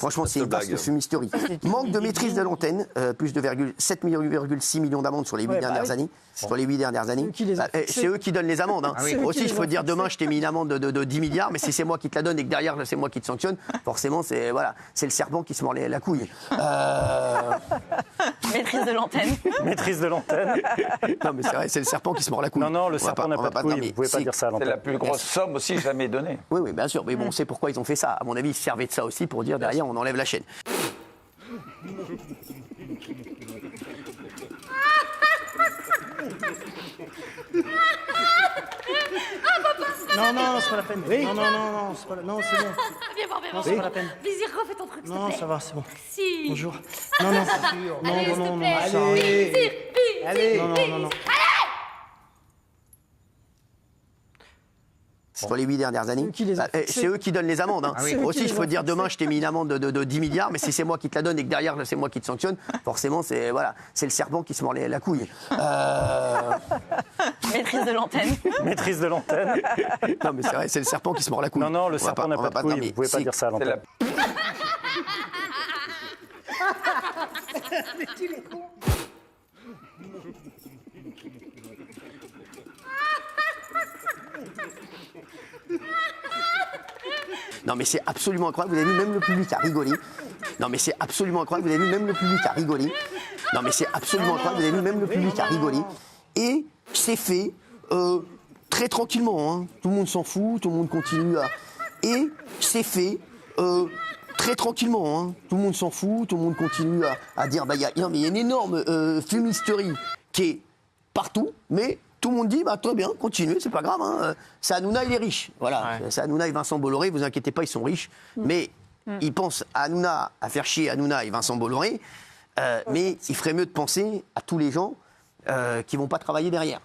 Franchement, c'est une vaste fumisterie. Manque de maîtrise de l'antenne, plus de 7,6 millions d'amendes sur les 8 dernières années. Sur les 8 dernières années. C'est eux qui donnent les amendes. Hein. Aussi, je peux dire demain, je t'ai mis une amende de 10 milliards, mais si c'est moi qui te la donne et que derrière, c'est moi qui te sanctionne, forcément, c'est le serpent qui se mord la couille. Maîtrise de l'antenne. Maîtrise de l'antenne. Non, mais c'est vrai, c'est le serpent qui se mord la couille. Non, le serpent n'a pas de couille, vous ne pouvez pas dire ça à l'antenne. C'est la plus grosse somme aussi jamais donnée. Oui, bien sûr, mais bon, on sait pourquoi ils ont fait ça. À mon avis, ils se servaient de ça aussi pour dire derrière, on enlève la chaîne. Non, c'est pas la peine. Oui. Non, c'est pas la... Non, c'est bon. Viens voir, Non, c'est pas la peine. Vas-y, refais ton truc, s'il te Non, plaît. ça va, c'est bon. Si. Bonjour. Non. Allez, s'il te plaît. Allez. Non. Sur les 8 dernières années. C'est eux qui donnent les amendes. Hein. Aussi, je peux dire demain, je t'ai mis une amende de 10 milliards, mais si c'est moi qui te la donne et que derrière, c'est moi qui te sanctionne, forcément, c'est le serpent qui se mord la couille. Maîtrise de l'antenne. Maîtrise de l'antenne. Non, mais c'est vrai, c'est le serpent qui se mord la couille. Non, le serpent n'a pas de couille, vous ne pouvez pas dire ça à l'antenne. Non, mais c'est absolument incroyable. Vous avez vu, même le public a rigolé. Non, mais c'est absolument incroyable. Vous avez vu, même le public a rigolé. Non, mais c'est absolument incroyable. Vous avez vu, même le public a rigolé. Et c'est fait très tranquillement. Hein. Tout le monde s'en fout, tout le monde continue à... Et c'est fait très tranquillement. Hein. Tout le monde s'en fout, tout le monde continue à dire... Il y a une énorme fumisterie qui est partout, mais... Tout le monde dit, très bien, continuez, c'est pas grave. Hein. C'est Hanouna, il est riche. Voilà, c'est Hanouna et Vincent Bolloré, vous inquiétez pas, ils sont riches. Mais ils pensent à Hanouna, à faire chier Hanouna et Vincent Bolloré. Mais il ferait mieux de penser à tous les gens qui vont pas travailler derrière.